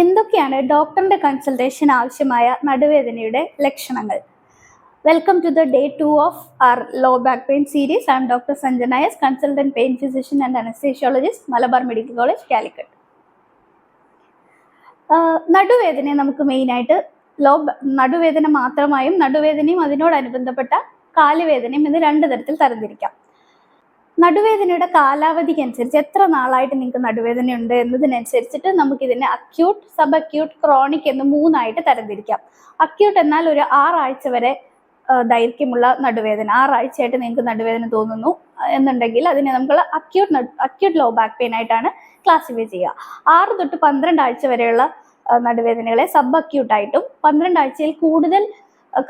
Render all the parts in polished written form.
എന്തൊക്കെയാണ് ഡോക്ടറിന്റെ കൺസൾട്ടേഷൻ ആവശ്യമായ നടുവേദനയുടെ ലക്ഷണങ്ങൾ? Welcome to the day 2 of our low back pain series. I am Dr. Sanjana S, consultant pain physician and anesthesiologist, Malabar medical college, Calicut. നടുവേദനയെ നമുക്ക് മെയിനായിട്ട് നടുവേദന മാത്രമായും നടുവേദനയും അതിനോടനുബന്ധപ്പെട്ട കാലുവേദനയും എന്ന് രണ്ട് തരത്തിൽ തരംതിരിക്കാം. നടുവേദനയുടെ കാലാവധിക്ക് അനുസരിച്ച് എത്ര നാളായിട്ട് നിങ്ങൾക്ക് നടുവേദന ഉണ്ട് എന്നതിനനുസരിച്ചിട്ട് നമുക്കിതിനെ അക്യൂട്ട്, സബ് അക്യൂട്ട്, ക്രോണിക് എന്ന് മൂന്നായിട്ട് തരംതിരിക്കാം. അക്യൂട്ട് എന്നാൽ ഒരു 6 ആഴ്ച വരെ ദൈർഘ്യമുള്ള നടുവേദന, 6 ആഴ്ചയായിട്ട് നിങ്ങൾക്ക് നടുവേദന തോന്നുന്നു എന്നുണ്ടെങ്കിൽ അതിനെ നമുക്ക് അക്യൂട്ട് ലോ ബാക്ക് പെയിൻ ആയിട്ടാണ് ക്ലാസിഫൈ ചെയ്യുക. 6 തൊട്ട് 12 ആഴ്ച വരെയുള്ള നടുവേദനകളെ സബ് അക്യൂട്ടായിട്ടും 12 ആഴ്ചയിൽ കൂടുതൽ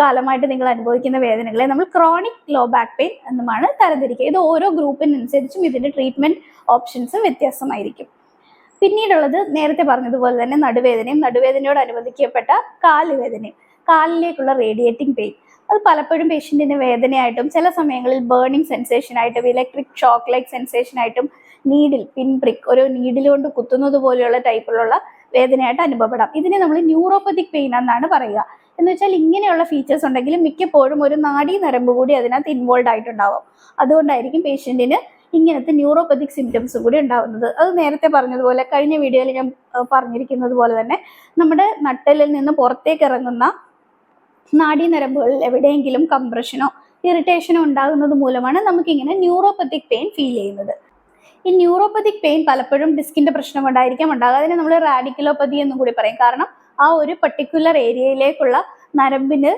കാലമായിട്ട് നിങ്ങൾ അനുഭവിക്കുന്ന വേദനകളെ നമ്മൾ ക്രോണിക് ലോ ബാക്ക് പെയിൻ എന്നുമാണ് തരംതിരിക്കുക. ഇത് ഓരോ ഗ്രൂപ്പിനനുസരിച്ചും ഇതിന്റെ ട്രീറ്റ്മെന്റ് ഓപ്ഷൻസ് വ്യത്യാസമായിരിക്കും. പിന്നീടുള്ളത് നേരത്തെ പറഞ്ഞതുപോലെ തന്നെ നടുവേദനയും നടുവേദനയോട് അനുബന്ധിക്കപ്പെട്ട കാലുവേദനയും, കാലിലേക്കുള്ള റേഡിയേറ്റിംഗ് പെയിൻ. അത് പലപ്പോഴും പേഷ്യന്റിന് വേദനയായിട്ടും ചില സമയങ്ങളിൽ ബേണിംഗ് സെൻസേഷൻ ആയിട്ടും ഇലക്ട്രിക് ഷോക്ക് ലൈക്ക് സെൻസേഷൻ ആയിട്ടും പിൻ പ്രിക്ക് ഒരു നീഡിൽ കൊണ്ട് കുത്തുന്നത് പോലെയുള്ള ടൈപ്പിലുള്ള വേദനയായിട്ട് അനുഭവപ്പെടാം. ഇതിനെ നമ്മൾ ന്യൂറോപ്പത്തിക് പെയിൻ എന്നാണ് പറയുക. എന്ന് വെച്ചാൽ ഇങ്ങനെയുള്ള ഫീച്ചേഴ്സ് ഉണ്ടെങ്കിലും മിക്കപ്പോഴും ഒരു നാഡീ നരമ്പ് കൂടി അതിനകത്ത് ഇൻവോൾവ് ആയിട്ടുണ്ടാവും. അതുകൊണ്ടായിരിക്കും പേഷ്യന്റിന് ഇങ്ങനത്തെ ന്യൂറോപ്പത്തിക് സിംറ്റംസ് കൂടി ഉണ്ടാവുന്നത്. അത് നേരത്തെ പറഞ്ഞതുപോലെ കഴിഞ്ഞ വീഡിയോയിൽ ഞാൻ പറഞ്ഞിരിക്കുന്നത് പോലെ തന്നെ നമ്മുടെ നട്ടെല്ലിൽ നിന്ന് പുറത്തേക്ക് ഇറങ്ങുന്ന നാഡീ നരമ്പുകളിൽ എവിടെയെങ്കിലും കംപ്രഷനോ ഇറിറ്റേഷനോ ഉണ്ടാകുന്നത് മൂലമാണ് നമുക്കിങ്ങനെ ന്യൂറോപ്പത്തിക് പെയിൻ ഫീൽ ചെയ്യുന്നത്. ഈ ന്യൂറോപ്പത്തിക് പെയിൻ പലപ്പോഴും ഡിസ്കിന്റെ പ്രശ്നം കൊണ്ടായിരിക്കാം ഉണ്ടാകുക. അതിനെ നമ്മൾ റാഡിക്കുലോപ്പതി എന്നും കൂടി പറയും. കാരണം ആ ഒരു പർട്ടിക്കുലർ ഏരിയയിലേക്കുള്ള നരമ്പിന്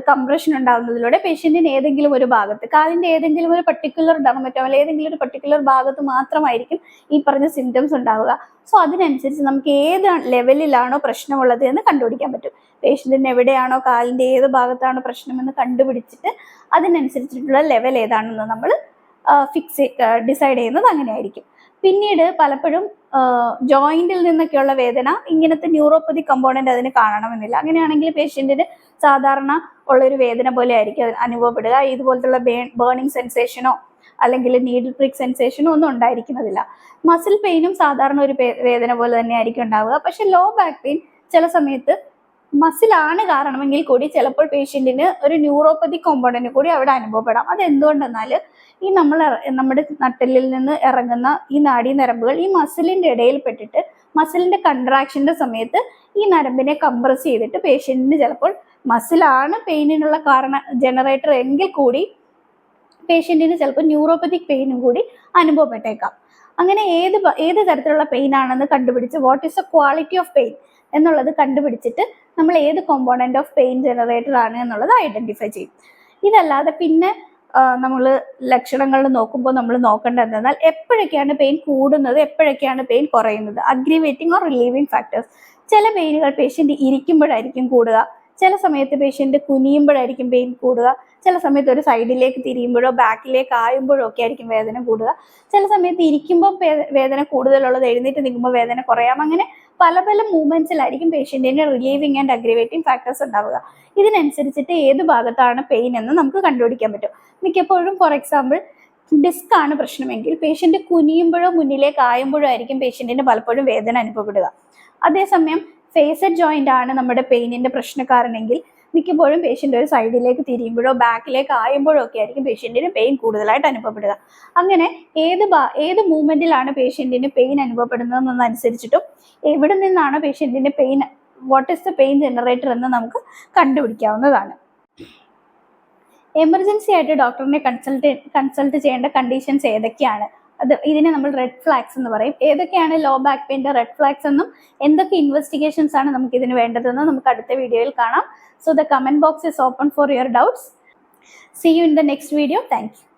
കംപ്രഷൻ ഉണ്ടാകുന്നതിലൂടെ പേഷ്യന്റിന് ഏതെങ്കിലും ഒരു ഭാഗത്ത്, കാലിന്റെ ഏതെങ്കിലും ഒരു പർട്ടിക്കുലർ ഡെർമറ്റോമൽ ഏതെങ്കിലും ഒരു പർട്ടിക്കുലർ ഭാഗത്ത് മാത്രമായിരിക്കും ഈ പറഞ്ഞ സിംറ്റംസ് ഉണ്ടാവുക. സോ അതിനനുസരിച്ച് നമുക്ക് ഏത് ലെവലിലാണോ പ്രശ്നമുള്ളത് എന്ന് കണ്ടുപിടിക്കാൻ പറ്റും. പേഷ്യന്റിന് എവിടെയാണോ കാലിന്റെ ഏത് ഭാഗത്താണോ പ്രശ്നമെന്ന് കണ്ടുപിടിച്ചിട്ട് അതിനനുസരിച്ചിട്ടുള്ള ലെവൽ ഏതാണെന്ന് നമ്മൾ ഡിസൈഡ് ചെയ്യുന്നത് അങ്ങനെയായിരിക്കും. പിന്നീട് പലപ്പോഴും ജോയിന്റിൽ നിന്നൊക്കെയുള്ള വേദന ഇങ്ങനത്തെ ന്യൂറോപ്പതി കമ്പോണന്റ് അതിന് കാണണമെന്നില്ല. അങ്ങനെയാണെങ്കിൽ പേഷ്യന്റിന് സാധാരണ ഉള്ളൊരു വേദന പോലെ ആയിരിക്കും അനുഭവപ്പെടുക. ഇതുപോലത്തുള്ള ബേണിംഗ് സെൻസേഷനോ അല്ലെങ്കിൽ നീഡിൽ പ്രിക്ക് സെൻസേഷനോ ഒന്നും ഉണ്ടായിരിക്കുന്നതില്ല. മസിൽ പെയിനും സാധാരണ ഒരു വേദന പോലെ തന്നെ ആയിരിക്കും ഉണ്ടാവുക. പക്ഷെ ലോ ബാക്ക് പെയിൻ ചില സമയത്ത് മസിലാണ് കാരണമെങ്കിൽ കൂടി ചിലപ്പോൾ പേഷ്യന്റിന് ഒരു ന്യൂറോപ്പതി കോമ്പോണന്റ് കൂടി അവിടെ അനുഭവപ്പെടാം. അത് എന്തുകൊണ്ടെന്നാൽ ഈ നമ്മുടെ നട്ടെല്ലിൽ നിന്ന് ഇറങ്ങുന്ന ഈ നാഡീ നരമ്പുകൾ ഈ മസിലിന്റെ ഇടയിൽ പെട്ടിട്ട് മസിലിന്റെ കൺട്രാക്ഷന്റെ സമയത്ത് ഈ നരമ്പിനെ കംപ്രസ് ചെയ്തിട്ട് പേഷ്യന്റിന് ചിലപ്പോൾ മസിലാണ് പെയിനിനുള്ള ജനറേറ്റർ എങ്കിൽ കൂടി പേഷ്യന്റിന് ചിലപ്പോൾ ന്യൂറോപ്പത്തിക് പെയിനും കൂടി അനുഭവപ്പെട്ടേക്കാം. അങ്ങനെ ഏത് തരത്തിലുള്ള പെയിൻ ആണെന്ന് കണ്ടുപിടിച്ച് what is the quality of pain എന്നുള്ളത് കണ്ടുപിടിച്ചിട്ട് നമ്മൾ ഏത് കോമ്പോണന്റ് ഓഫ് പെയിൻ ജനറേറ്റർ ആണ് എന്നുള്ളത് ഐഡന്റിഫൈ ചെയ്യും. ഇതല്ലാതെ പിന്നെ നമ്മൾ ലക്ഷണങ്ങൾ നോക്കുമ്പോൾ നമ്മൾ നോക്കേണ്ടത് എന്നാൽ എപ്പോഴൊക്കെയാണ് പെയിൻ കൂടുന്നത്, എപ്പോഴൊക്കെയാണ് പെയിൻ കുറയുന്നത്. അഗ്രിവേറ്റിംഗ് ഓർ റിലീവിങ് ഫാക്ടേഴ്സ്. ചില പെയിനുകൾ പേഷ്യന്റ് ഇരിക്കുമ്പോഴായിരിക്കും കൂടുക, ചില സമയത്ത് പേഷ്യന്റ് കുനിയുമ്പോഴായിരിക്കും പെയിൻ കൂടുക, ചില സമയത്ത് ഒരു സൈഡിലേക്ക് തിരിയുമ്പോഴോ ബാക്കിലേക്ക് ആയുമ്പോഴോ ഒക്കെ ആയിരിക്കും വേദന കൂടുക. ചില സമയത്ത് ഇരിക്കുമ്പോൾ വേദന കൂടുതലുള്ളത് എഴുന്നേറ്റ് നിൽക്കുമ്പോൾ വേദന കുറയാം. അങ്ങനെ പല പല മൂവ്മെന്റ്സിലായിരിക്കും പേഷ്യന്റിന് റിലീവിങ് ആൻഡ് അഗ്രിവേറ്റിംഗ് ഫാക്ടേഴ്സ് ഉണ്ടാവുക. ഇതിനനുസരിച്ചിട്ട് ഏത് ഭാഗത്താണ് പെയിൻ എന്ന് നമുക്ക് കണ്ടുപിടിക്കാൻ പറ്റും. മിക്കപ്പോഴും ഫോർ എക്സാമ്പിൾ ഡിസ്ക് ആണ് പ്രശ്നമെങ്കിൽ പേഷ്യന്റ് കുനിയുമ്പോഴോ മുന്നിലേക്ക് ആയുമ്പോഴോ ആയിരിക്കും പേഷ്യന്റിന് പലപ്പോഴും വേദന അനുഭവപ്പെടുക. അതേസമയം ഫേസഡ് ജോയിന്റ് ആണ് നമ്മുടെ പെയിനിന്റെ പ്രശ്നക്കാരനെങ്കിൽ മിക്കപ്പോഴും പേഷ്യന്റ് ഒരു സൈഡിലേക്ക് തിരിയുമ്പോഴോ ബാക്കിലേക്ക് ആയുമ്പോഴോ ഒക്കെ ആയിരിക്കും പേഷ്യന്റിന് പെയിൻ കൂടുതലായിട്ട് അനുഭവപ്പെടുക. അങ്ങനെ ഏത് മൂവ്മെന്റിലാണ് പേഷ്യന്റിന് പെയിൻ അനുഭവപ്പെടുന്നതെന്നനുസരിച്ചിട്ടും എവിടെ നിന്നാണ് പേഷ്യന്റിന്റെ pain, what is the pain generator എന്ന് നമുക്ക് കണ്ടുപിടിക്കാവുന്നതാണ്. എമർജൻസി ആയിട്ട് ഡോക്ടറിനെ കൺസൾട്ട് ചെയ്യേണ്ട കണ്ടീഷൻസ് ഏതൊക്കെയാണ്? ഇതിനെ നമ്മൾ റെഡ് ഫ്ലാഗ്സ് എന്ന് പറയും. ഏതൊക്കെയാണ് ലോ ബാക്ക് പെയിൻ്റെ റെഡ് ഫ്ലാഗ്സ് എന്നും എന്തൊക്കെ ഇൻവെസ്റ്റിഗേഷൻസ് ആണ് നമുക്ക് ഇതിന് വേണ്ടതെന്നും നമുക്ക് അടുത്ത വീഡിയോയിൽ കാണാം. So the comment box is open for your doubts. See you in the next video. Thank you.